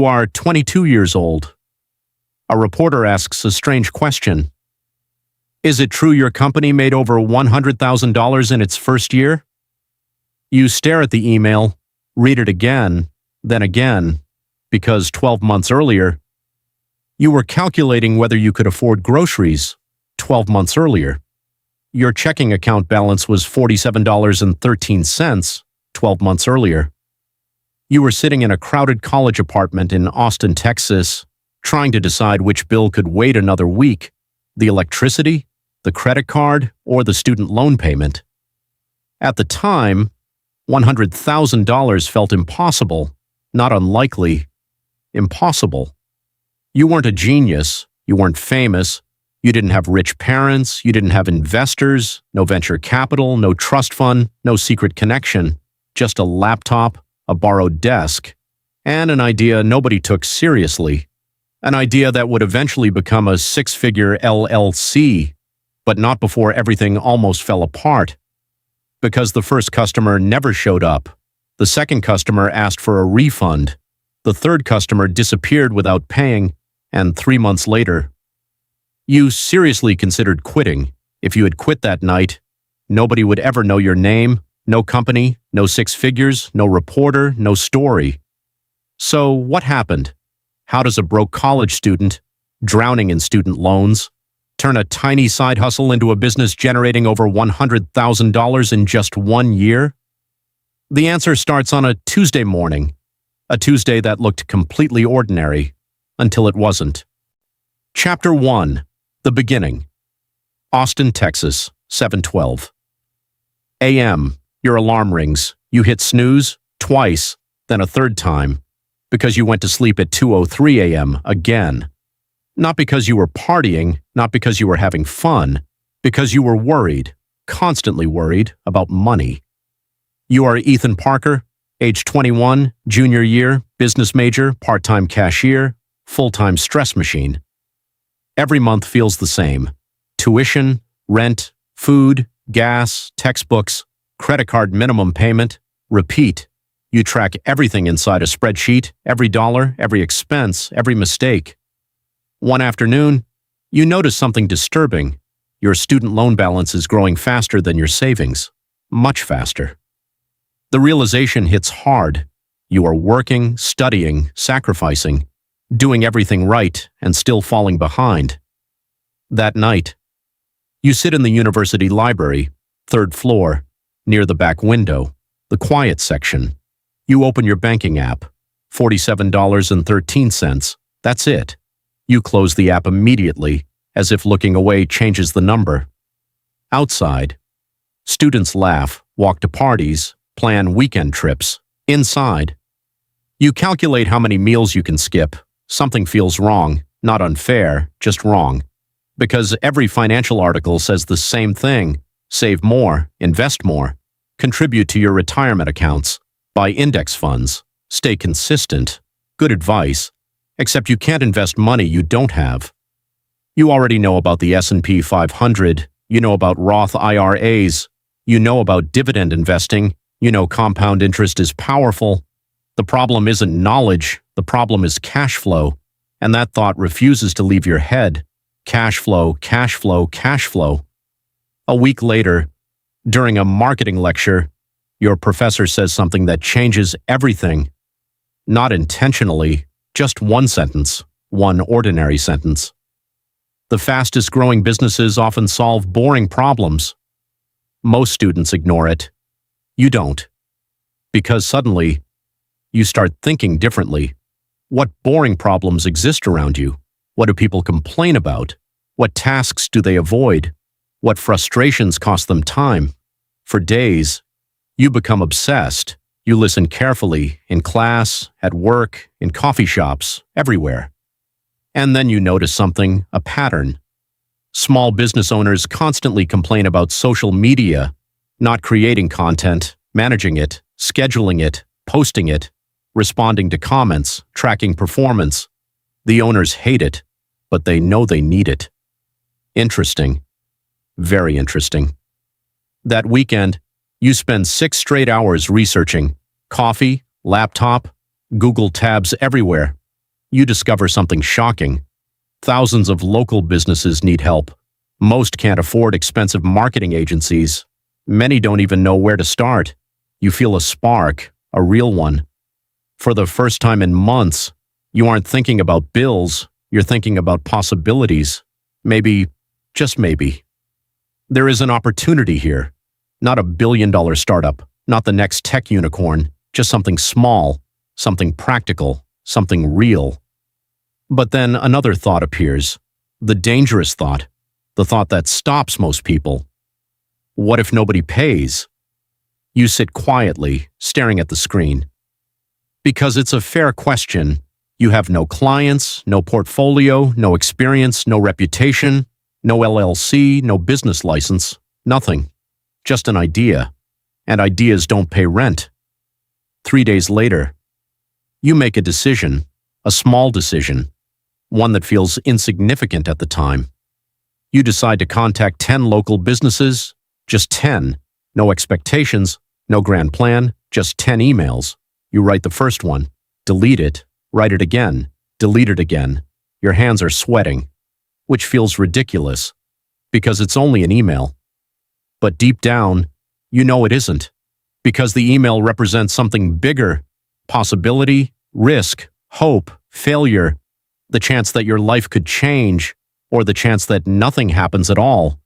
You are 22 years old. A reporter asks a strange question. Is it true your company made over $100,000 in its first year? You stare at the email, read it again, then again, because 12 months earlier, you were calculating whether you could afford groceries 12 months earlier. Your checking account balance was $47.13 12 months earlier. You were sitting in a crowded college apartment in Austin, Texas, trying to decide which bill could wait another week, the electricity, the credit card, or the student loan payment. At the time, $100,000 felt impossible, not unlikely, impossible. You weren't a genius, you weren't famous, you didn't have rich parents, you didn't have investors, no venture capital, no trust fund, no secret connection, just a laptop, a borrowed desk, and an idea nobody took seriously. An idea that would eventually become a six-figure LLC, but not before everything almost fell apart. Because the first customer never showed up, the second customer asked for a refund, the third customer disappeared without paying, and 3 months later, you seriously considered quitting. If you had quit that night, nobody would ever know your name, no company, no six figures, no reporter, no story. So what happened? How does a broke college student, drowning in student loans, turn a tiny side hustle into a business generating over $100,000 in just 1 year? The answer starts on a Tuesday morning, a Tuesday that looked completely ordinary, until it wasn't. Chapter 1. The Beginning. Austin, Texas, 7:12 a.m. Your alarm rings. You hit snooze twice, then a third time, because you went to sleep at 2:03 a.m. again. Not because you were partying, not because you were having fun, because you were worried, constantly worried about money. You are Ethan Parker, age 21, junior year, business major, part-time cashier, full-time stress machine. Every month feels the same. Tuition, rent, food, gas, textbooks, credit card minimum payment, repeat. You track everything inside a spreadsheet, every dollar, every expense, every mistake. One afternoon, you notice something disturbing. Your student loan balance is growing faster than your savings, much faster. The realization hits hard. You are working, studying, sacrificing, doing everything right, and still falling behind. That night, you sit in the university library, 3rd floor, near the back window, the quiet section. You open your banking app, $47.13. That's it. You close the app immediately, as if looking away changes the number. Outside, students laugh, walk to parties, plan weekend trips. Inside, you calculate how many meals you can skip. Something feels wrong, not unfair, just wrong. Because every financial article says the same thing. Save more, invest more, contribute to your retirement accounts, buy index funds, stay consistent. Good advice, except you can't invest money you don't have. You already know about the S&P 500, you know about Roth IRAs, you know about dividend investing, you know compound interest is powerful. The problem isn't knowledge, the problem is cash flow, and that thought refuses to leave your head. Cash flow, cash flow, cash flow. A week later, during a marketing lecture, your professor says something that changes everything. Not intentionally, just one sentence, one ordinary sentence. The fastest growing businesses often solve boring problems. Most students ignore it. You don't. Because suddenly, you start thinking differently. What boring problems exist around you? What do people complain about? What tasks do they avoid? What frustrations cost them time? For days, you become obsessed. You listen carefully, in class, at work, in coffee shops, everywhere. And then you notice something, a pattern. Small business owners constantly complain about social media, not creating content, managing it, scheduling it, posting it, responding to comments, tracking performance. The owners hate it, but they know they need it. Interesting. Very interesting. That weekend, you spend 6 straight hours researching. Coffee, laptop, Google tabs everywhere. You discover something shocking. Thousands of local businesses need help. Most can't afford expensive marketing agencies. Many don't even know where to start. You feel a spark, a real one. For the first time in months, you aren't thinking about bills, you're thinking about possibilities. Maybe, just maybe. There is an opportunity here. Not a billion-dollar startup, not the next tech unicorn, just something small, something practical, something real. But then another thought appears, the dangerous thought, the thought that stops most people. What if nobody pays? You sit quietly, staring at the screen. Because it's a fair question. You have no clients, no portfolio, no experience, no reputation, no LLC, no business license, nothing. Just an idea. And ideas don't pay rent. 3 days later, you make a decision, a small decision, one that feels insignificant at the time. You decide to contact 10 local businesses, just 10, no expectations, no grand plan, just 10 emails. You write the first one, delete it, write it again, delete it again. Your hands are sweating, which feels ridiculous, because it's only an email. But deep down, you know it isn't, because the email represents something bigger, possibility, risk, hope, failure, the chance that your life could change, or the chance that nothing happens at all.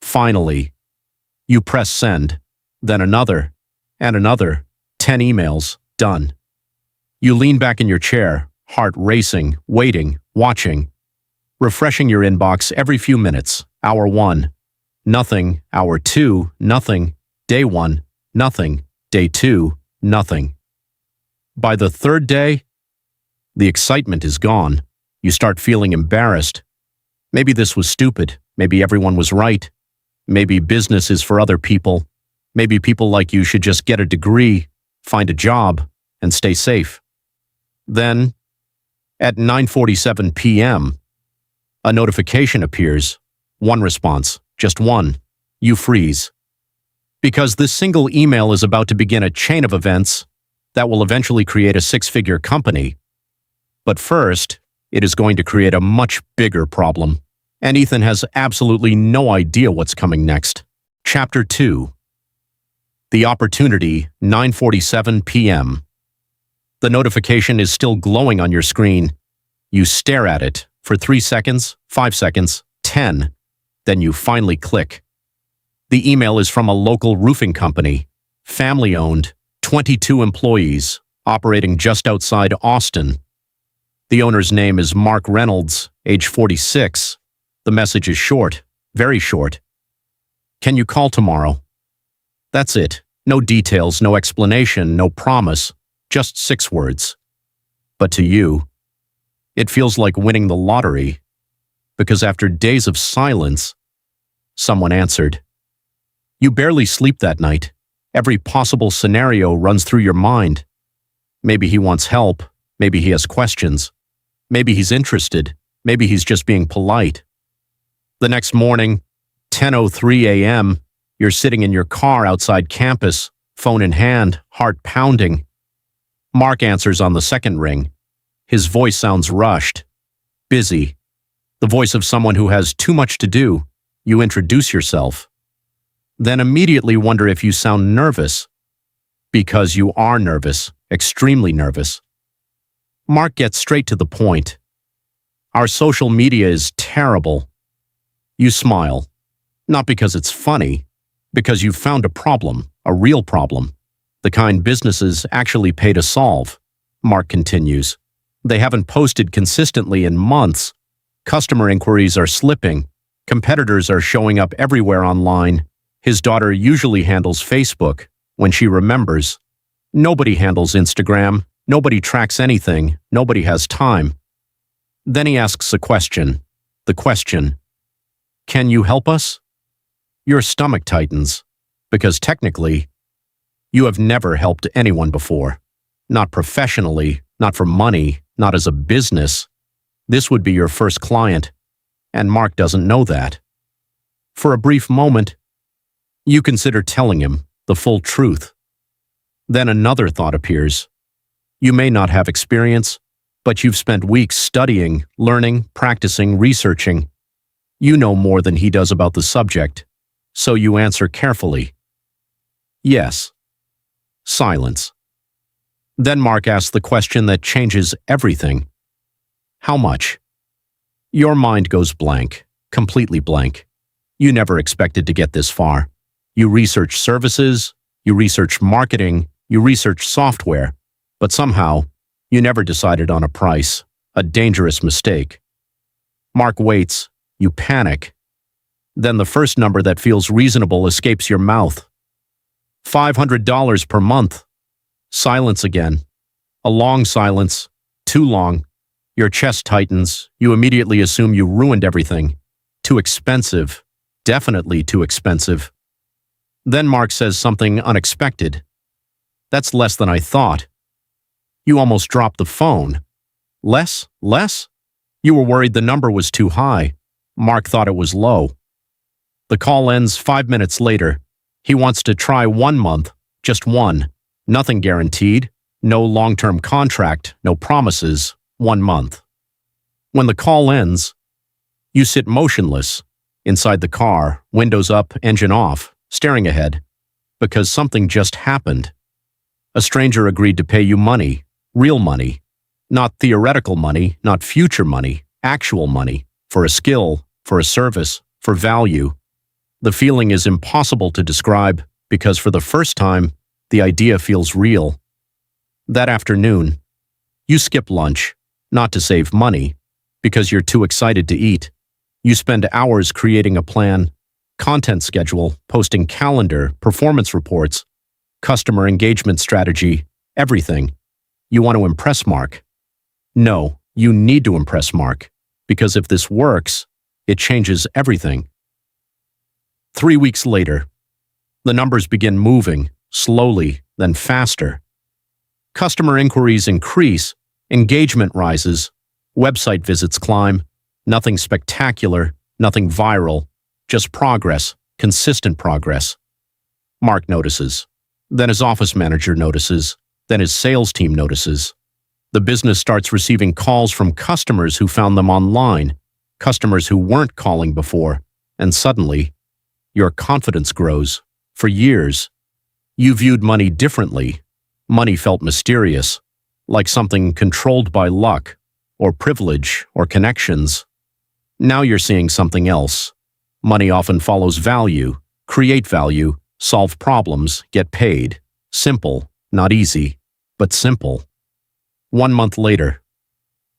Finally, you press send, then another, and another, 10 emails, done. You lean back in your chair, heart racing, waiting, watching, refreshing your inbox every few minutes. Hour 1, nothing. Hour 2, nothing. Day 1, nothing. Day 2, nothing. By the third day, the excitement is gone. You start feeling embarrassed. Maybe this was stupid. Maybe everyone was right. Maybe business is for other people. Maybe people like you should just get a degree, find a job, and stay safe. Then, at 9:47 p.m., a notification appears. One response, just one. You freeze. Because this single email is about to begin a chain of events that will eventually create a six-figure company. But first, it is going to create a much bigger problem. And Ethan has absolutely no idea what's coming next. Chapter 2. The opportunity, 9:47 p.m. The notification is still glowing on your screen. You stare at it for 3 seconds, 5 seconds, 10. Then you finally click. The email is from a local roofing company, family-owned, 22 employees, operating just outside Austin. The owner's name is Mark Reynolds, age 46. The message is short, very short. Can you call tomorrow? That's it. No details, no explanation, no promise, just 6 words. But to you, it feels like winning the lottery, because after days of silence, someone answered. You barely sleep that night. Every possible scenario runs through your mind. Maybe he wants help. Maybe he has questions. Maybe he's interested. Maybe he's just being polite. The next morning, 10:03 a.m., you're sitting in your car outside campus, phone in hand, heart pounding. Mark answers on the second ring. His voice sounds rushed, busy, the voice of someone who has too much to do. You introduce yourself. Then immediately wonder if you sound nervous. Because you are nervous, extremely nervous. Mark gets straight to the point. Our social media is terrible. You smile, not because it's funny, because you've found a problem, a real problem, the kind businesses actually pay to solve. Mark continues. They haven't posted consistently in months. Customer inquiries are slipping. Competitors are showing up everywhere online. His daughter usually handles Facebook, when she remembers. Nobody handles Instagram. Nobody tracks anything. Nobody has time. Then he asks a question. The question, can you help us? Your stomach tightens, because technically, you have never helped anyone before. Not professionally, not for money, not as a business. This would be your first client, and Mark doesn't know that. For a brief moment, you consider telling him the full truth. Then another thought appears. You may not have experience. But you've spent weeks studying, learning, practicing, researching. You know more than he does about the subject, so you answer carefully. Yes. Silence. Then Mark asks the question that changes everything. How much? Your mind goes blank, completely blank. You never expected to get this far. You research services, you research marketing, you research software, but somehow, you never decided on a price, a dangerous mistake. Mark waits, you panic. Then the first number that feels reasonable escapes your mouth. $500 per month. Silence again. A long silence, too long. Your chest tightens, you immediately assume you ruined everything. Too expensive, definitely too expensive. Then Mark says something unexpected. That's less than I thought. You almost dropped the phone. Less? You were worried the number was too high. Mark thought it was low. The call ends 5 minutes later. He wants to try 1 month, just one. Nothing guaranteed, no long-term contract, no promises, 1 month. When the call ends, you sit motionless, inside the car, windows up, engine off, staring ahead, because something just happened. A stranger agreed to pay you money, real money, not theoretical money, not future money, actual money, for a skill, for a service, for value. The feeling is impossible to describe because for the first time, the idea feels real. That afternoon, you skip lunch, not to save money, because you're too excited to eat. You spend hours creating a plan, content schedule, posting calendar, performance reports, customer engagement strategy, everything. You want to impress Mark. No, you need to impress Mark, because if this works, it changes everything. 3 weeks later, the numbers begin moving, slowly, then faster. Customer inquiries increase, engagement rises, website visits climb. Nothing spectacular, nothing viral, just progress, consistent progress. Mark notices. Then his office manager notices. Then his sales team notices. The business starts receiving calls from customers who found them online, customers who weren't calling before, and suddenly, your confidence grows. For years, you viewed money differently. Money felt mysterious, like something controlled by luck, or privilege, or connections. Now you're seeing something else. Money often follows value, create value, solve problems, get paid. Simple, not easy, but simple. 1 month later,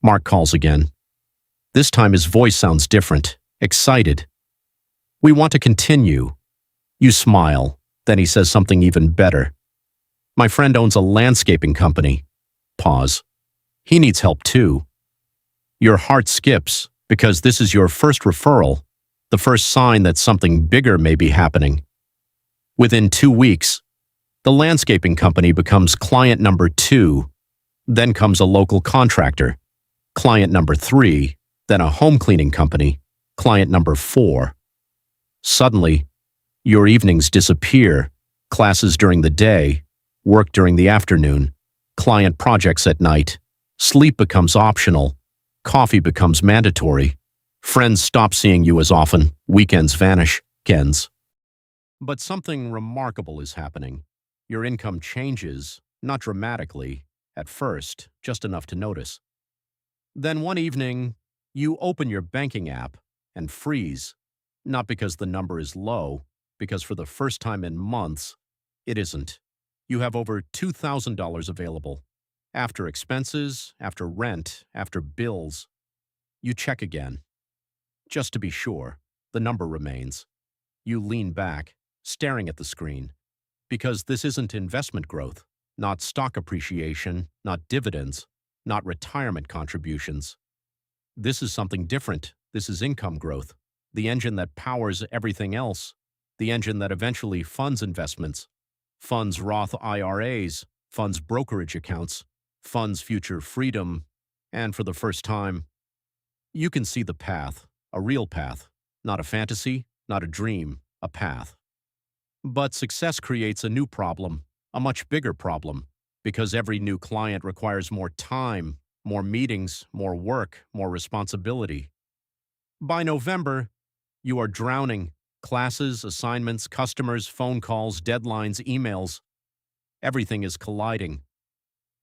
Mark calls again. This time his voice sounds different, excited. We want to continue. You smile, then he says something even better. My friend owns a landscaping company. Pause. He needs help too. Your heart skips, because this is your first referral, the first sign that something bigger may be happening. Within 2 weeks, the landscaping company becomes client number 2, then comes a local contractor, client number 3, then a home cleaning company, client number 4. Suddenly, your evenings disappear, classes during the day, work during the afternoon, client projects at night, sleep becomes optional, coffee becomes mandatory, friends stop seeing you as often, weekends vanish, weekends. But something remarkable is happening. Your income changes, not dramatically, at first, just enough to notice. Then one evening, you open your banking app and freeze, not because the number is low, because for the first time in months, it isn't. You have over $2,000 available. After expenses, after rent, after bills, you check again. Just to be sure, the number remains. You lean back, staring at the screen, because this isn't investment growth, not stock appreciation, not dividends, not retirement contributions. This is something different. This is income growth, the engine that powers everything else, the engine that eventually funds investments, funds Roth IRAs, funds brokerage accounts, funds future freedom, and for the first time, you can see the path, a real path, not a fantasy, not a dream, a path. But success creates a new problem, a much bigger problem, because every new client requires more time, more meetings, more work, more responsibility. By November, you are drowning. Classes, assignments, customers, phone calls, deadlines, emails. Everything is colliding.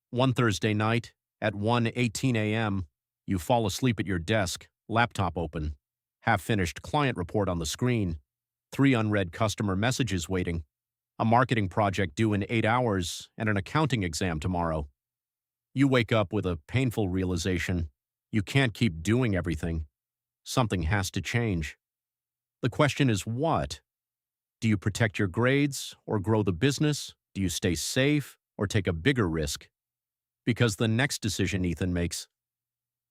One Thursday night, at 1:18 a.m., you fall asleep at your desk, laptop open, half-finished client report on the screen, 3 unread customer messages waiting, a marketing project due in 8 hours, and an accounting exam tomorrow. You wake up with a painful realization. You can't keep doing everything. Something has to change. The question is what? Do you protect your grades or grow the business? Do you stay safe or take a bigger risk? Because the next decision Ethan makes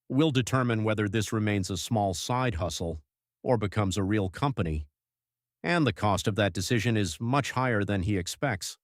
will determine whether this remains a small side hustle or becomes a real company. And the cost of that decision is much higher than he expects.